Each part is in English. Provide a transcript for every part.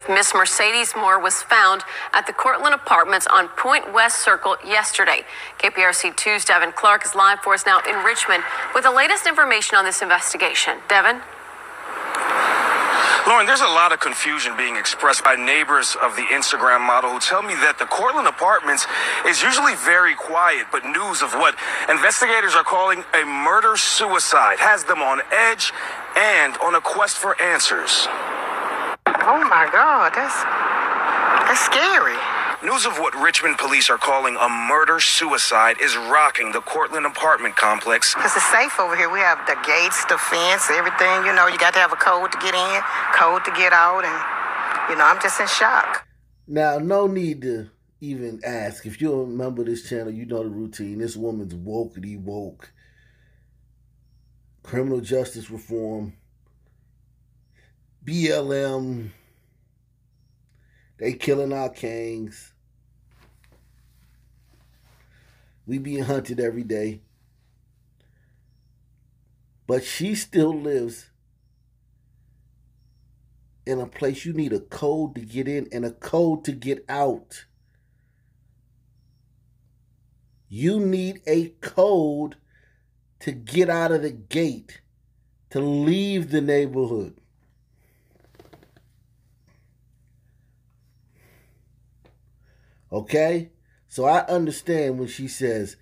Miss Mercedes Morr was found at the Cortland Apartments on Point West Circle yesterday. KPRC2's Devin Clark is live for us now in Richmond with the latest information on this investigation. Devin? Lauren, there's a lot of confusion being expressed by neighbors of the Instagram model who tell me that the Cortland Apartments is usually very quiet, but news of what investigators are calling a murder-suicide has them on edge and on a quest for answers. Oh my God, that's scary. News of what Richmond police are calling a murder-suicide is rocking the Cortland apartment complex. Because it's safe over here. We have the gates, the fence, everything. You know, you got to have a code to get in, code to get out. And, you know, I'm just in shock. Now, no need to even ask. If you remember this channel, you know the routine. This woman's wokety woke. Criminal justice reform. BLM. They killing our kings. We being hunted every day. But she still lives in a place you need a code to get in and a code to get out. You need a code to get out of the gate, to leave the neighborhood. Okay? So I understand when she says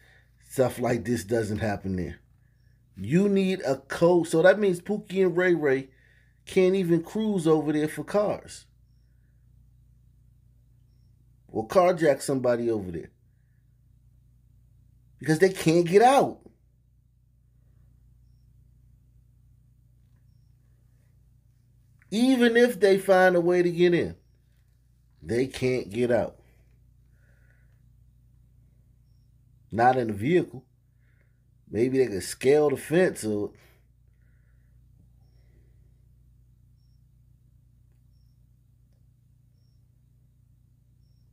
stuff like this doesn't happen there. You need a code. So that means Pookie and Ray Ray can't even cruise over there for cars. Or carjack somebody over there. Because they can't get out. Even if they find a way to get in, they can't get out. Not in a vehicle. Maybe they could scale the fence or...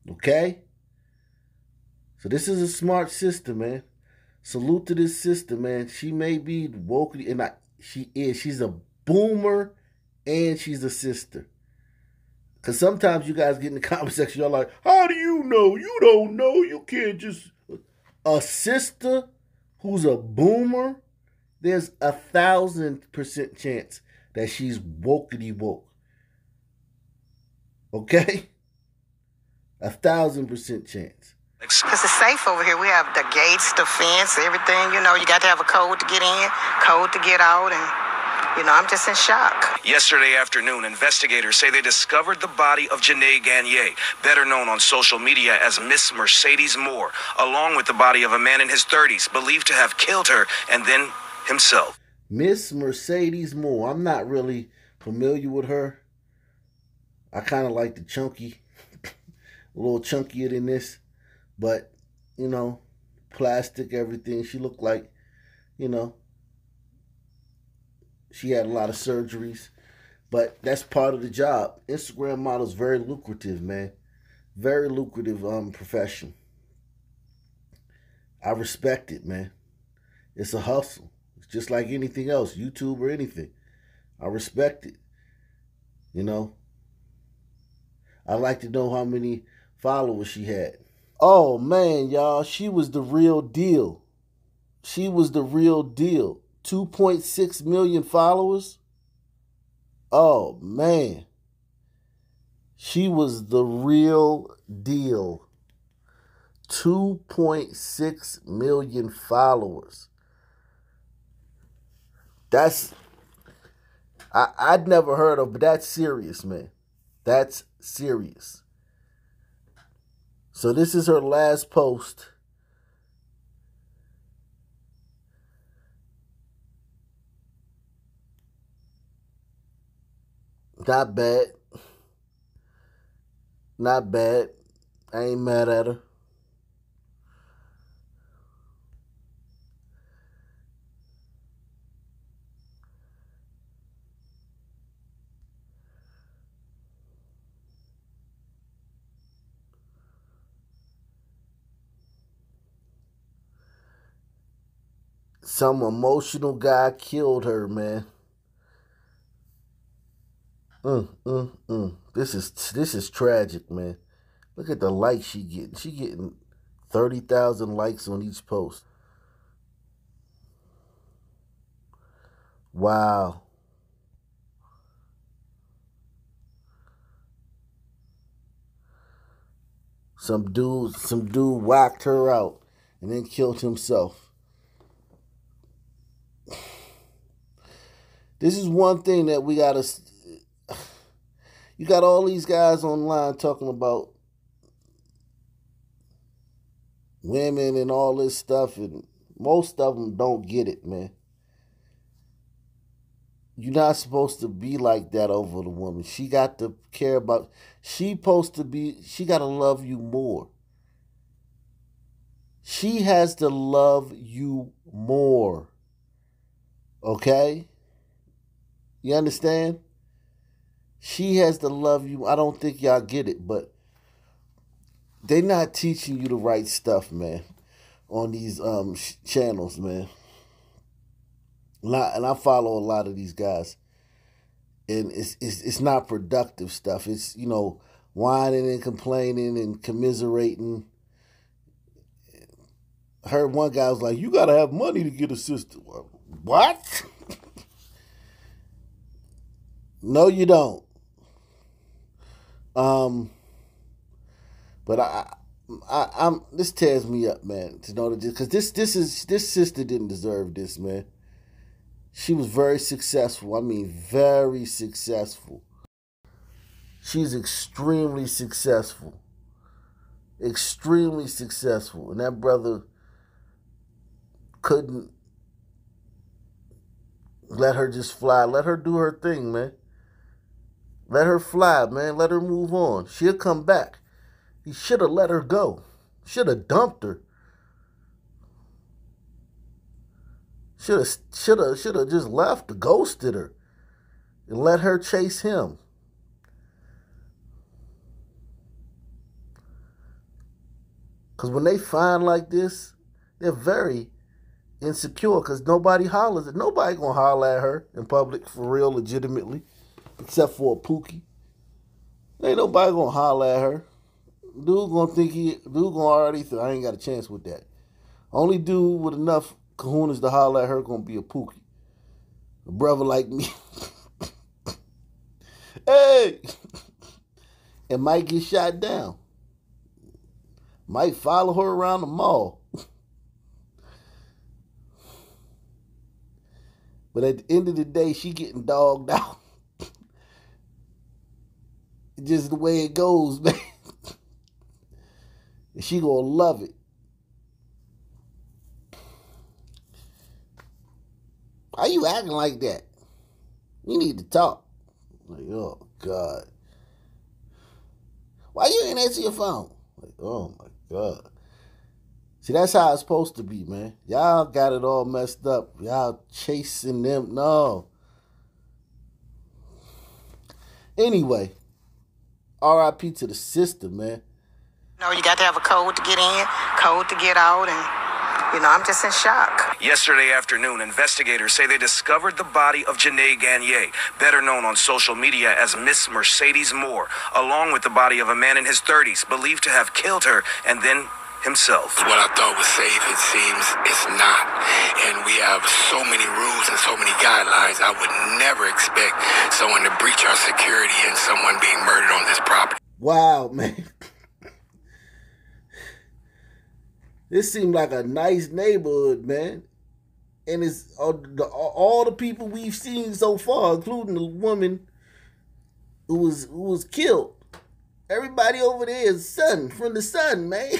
Okay? So this is a smart sister, man. Salute to this sister, man. She may be woke, and she is. She's a boomer and she's a sister. Because sometimes you guys get in the comment section, y'all like, how do you know? You don't know. You can't just... A sister who's a boomer, there's 1,000% chance that she's wokety woke. Okay? 1,000% chance. Because it's safe over here. We have the gates, the fence, everything. You know, you got to have a code to get in, code to get out. And, you know, I'm just in shock. Yesterday afternoon, investigators say they discovered the body of Janae Gagnier, better known on social media as Miss Mercedes Morr, along with the body of a man in his 30s, believed to have killed her and then himself. Miss Mercedes Morr. I'm not really familiar with her. I kind of like the chunky, a little chunkier than this. But, you know, plastic, everything. She looked like, you know, she had a lot of surgeries. But that's part of the job. Instagram model's very lucrative, man. Very lucrative profession. I respect it, man. It's a hustle. It's just like anything else, YouTube or anything. I respect it. You know. I'd like to know how many followers she had. Oh, man, y'all. She was the real deal. She was the real deal. 2.6 million followers. Oh, man. She was the real deal. 2.6 million followers. That's... I'd never heard of, but that's serious, man. That's serious. So this is her last post. Not bad. Not bad. I ain't mad at her. Some emotional guy killed her, man. This is tragic, man. Look at the likes she getting. She getting 30,000 likes on each post. Wow. Some dude whacked her out and then killed himself. This is one thing that we gotta. You got all these guys online talking about women and all this stuff, and most of them don't get it, man. You're not supposed to be like that over the woman. She got to care about, she got to love you more. She has to love you more. Okay? You understand? She has to love you. I don't think y'all get it, but they're not teaching you the right stuff, man, on these channels, man. And I follow a lot of these guys, and it's not productive stuff. It's, whining and complaining and commiserating. I heard one guy was like, "You gotta have money to get a sister." What? No, you don't. But I'm this tears me up, man, to know that, because this sister didn't deserve this, man. She was very successful. I mean, very successful. She's extremely successful. Extremely successful. And that brother couldn't let her just fly. Let her do her thing, man. Let her fly, man. Let her move on. She'll come back. He should have let her go. Should have dumped her. Should have just left, ghosted her, and let her chase him. Because when they find like this, they're very insecure, because nobody hollers at. Nobody gonna holler at her in public for real, legitimately, except for a Pookie. Ain't nobody gonna holler at her. Dude gonna already think, I ain't got a chance with that. Only dude with enough kahunas to holler at her gonna be a Pookie. A brother like me. Hey! And might get shot down. Might follow her around the mall. But at the end of the day, she getting dogged out. It's just the way it goes, man. And she gonna love it. Why you acting like that? We need to talk. Like, oh, God. Why you ain't answer your phone? Like, oh, my God. See, that's how it's supposed to be, man. Y'all got it all messed up. Y'all chasing them. No. Anyway, R.I.P. to the sister, man. You got to have a code to get in, code to get out, and, I'm just in shock. Yesterday afternoon, investigators say they discovered the body of Janae Gagnier, better known on social media as Miss Mercedes Morr, along with the body of a man in his 30s, believed to have killed her and then himself. What I thought was safe, it seems it's not. And we have so many rules and so many guidelines. I would never expect someone to breach our security and someone being murdered on this property. Wow, man. This seemed like a nice neighborhood, man. And it's all the people we've seen so far, including the woman who was killed. Everybody over there is from the sun, man.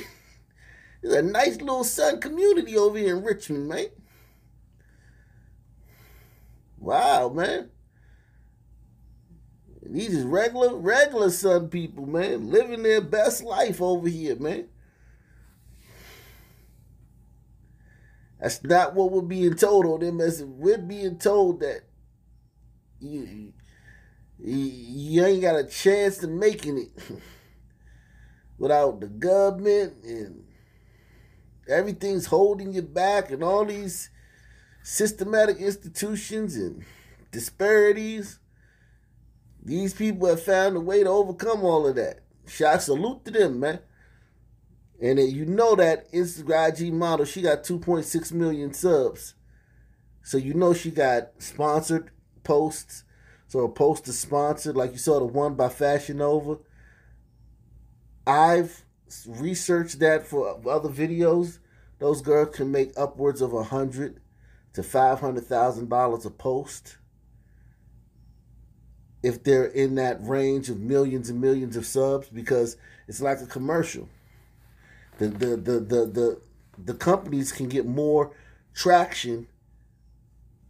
There's a nice little sun community over here in Richmond, man. Wow, man. These is regular sun people, man, living their best life over here, man. That's not what we're being told on them. We're being told that you ain't got a chance of making it without the government, and everything's holding you back, and all these systematic institutions and disparities. These people have found a way to overcome all of that. Salute to them, man. And you know that Instagram IG model, she got 2.6 million subs. So you know she got sponsored posts. So a post is sponsored, like you saw the one by Fashion Nova. I've researched that for other videos. Those girls can make upwards of $100,000 to $500,000 a post if they're in that range of millions and millions of subs, because it's like a commercial. The companies can get more traction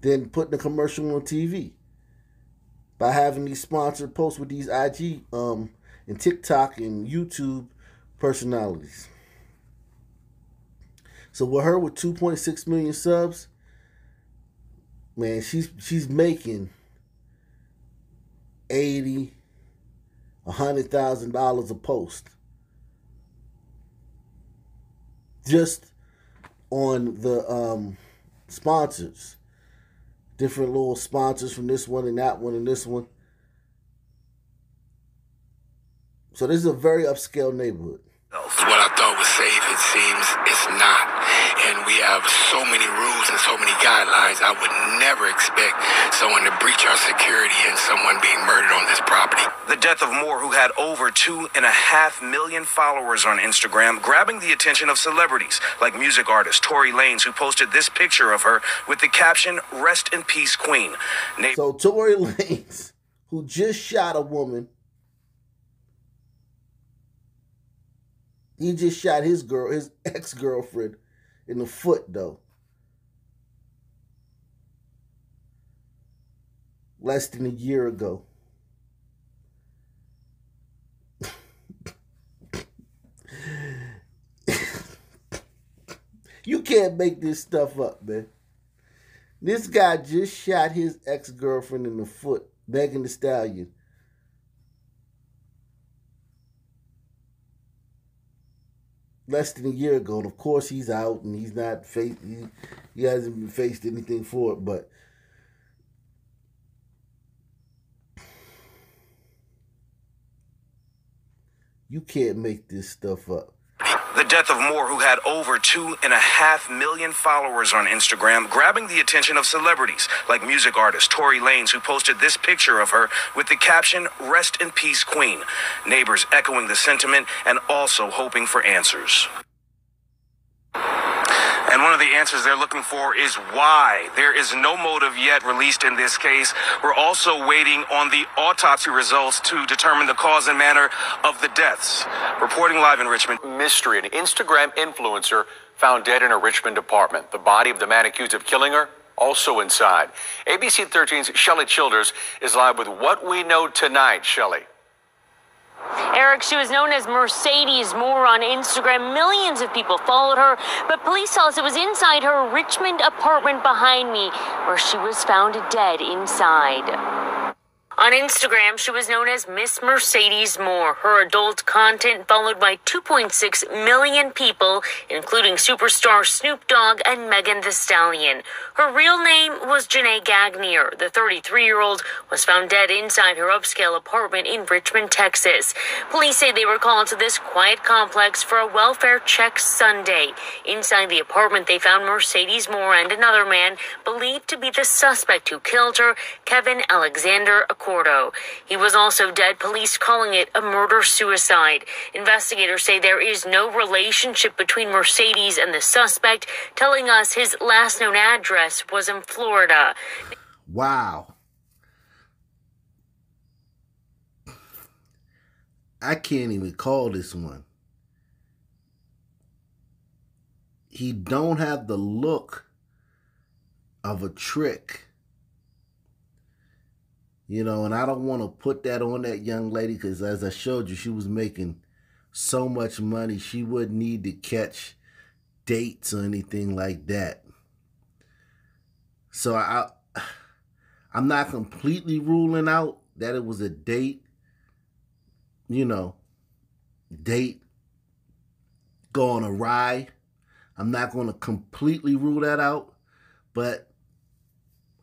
than putting a commercial on TV by having these sponsored posts with these IG and TikTok and YouTube personalities. So with her with 2.6 million subs, man, she's making $80,000, $100,000 a post just on the sponsors. Different little sponsors from this one and that one and this one. So this is a very upscale neighborhood. What I thought was safe, it seems it's not. And we have so many rules and so many guidelines. I would never expect someone to breach our security and someone being murdered on this property. The death of Morr, who had over 2.5 million followers on Instagram, grabbing the attention of celebrities like music artist Tory Lanez, who posted this picture of her with the caption, "Rest in peace, Queen." So Tory Lanez, who just shot a woman, he just shot his ex-girlfriend in the foot, though. Less than a year ago. You can't make this stuff up, man. This guy just shot his ex-girlfriend in the foot, Megan Thee Stallion. Less than a year ago, and of course he's out and he's not he hasn't been faced anything for it, but you can't make this stuff up. The death of Morr, who had over 2.5 million followers on Instagram, grabbing the attention of celebrities like music artist Tory Lanez, who posted this picture of her with the caption, "Rest in peace, Queen." Neighbors echoing the sentiment and also hoping for answers. And one of the answers they're looking for is why. There is no motive yet released in this case. We're also waiting on the autopsy results to determine the cause and manner of the deaths. Reporting live in Richmond. Mystery. An Instagram influencer found dead in a Richmond apartment. The body of the man accused of killing her also inside. ABC 13's Shelley Childers is live with what we know tonight. Shelley. Eric, she was known as Mercedes Morr on Instagram. Millions of people followed her, but police tell us it was inside her Richmond apartment behind me where she was found dead inside. On Instagram, she was known as Miss Mercedes Morr. Her adult content followed by 2.6 million people, including superstar Snoop Dogg and Megan Thee Stallion. Her real name was Janae Gagnier. The 33-year-old was found dead inside her upscale apartment in Richmond, Texas. Police say they were called to this quiet complex for a welfare check Sunday. Inside the apartment, they found Mercedes Morr and another man believed to be the suspect who killed her, Kevin Alexander Accordo. He was also dead, police calling it a murder-suicide. Investigators say there is no relationship between Mercedes and the suspect, telling us his last known address was in Florida. Wow. I can't even call this one. He don't have the look of a trick. You know, and I don't want to put that on that young lady because, as I showed you, she was making so much money. She wouldn't need to catch dates or anything like that. So I'm not completely ruling out that it was a date, you know, date gone awry. I'm not going to completely rule that out, but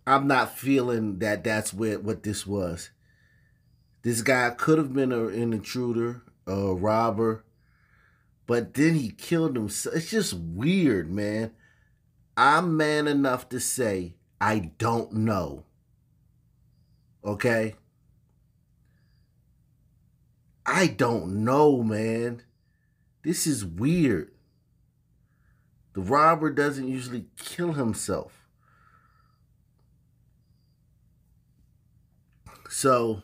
I'm not feeling that that's what this was. This guy could have been an intruder, a robber, but then he killed himself. It's just weird, man. I'm man enough to say I don't know. Okay? I don't know, man. This is weird. The robber doesn't usually kill himself. So,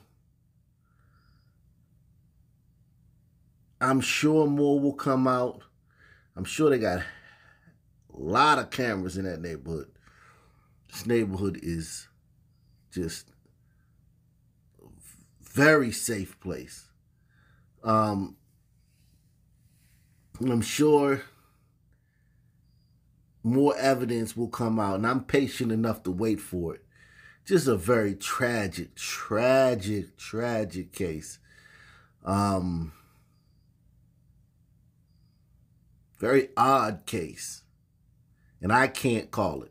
I'm sure more will come out. I'm sure they got a lot of cameras in that neighborhood. This neighborhood is just a very safe place. I'm sure more evidence will come out, and I'm patient enough to wait for it. Just a very tragic case. Very odd case, and I can't call it.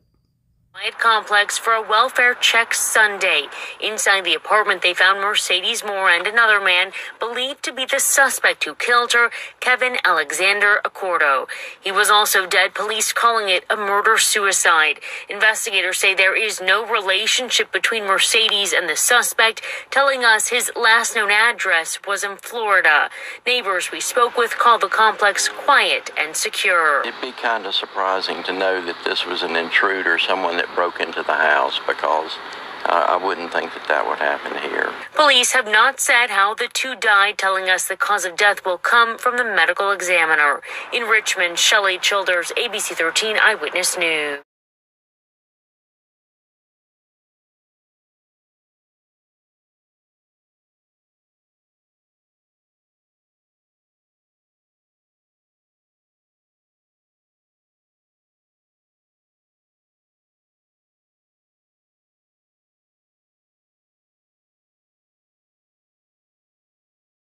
Complex for a welfare check Sunday. Inside the apartment, they found Mercedes Morr and another man believed to be the suspect who killed her, Kevin Alexander Accordo. He was also dead, police calling it a murder-suicide. Investigators say there is no relationship between Mercedes and the suspect, telling us his last known address was in Florida. Neighbors we spoke with called the complex quiet and secure. It'd be kind of surprising to know that this was an intruder, someone that broke into the house, because I wouldn't think that would happen here. Police have not said how the two died, telling us the cause of death will come from the medical examiner. In Richmond, Shelley Childers, ABC 13 Eyewitness News.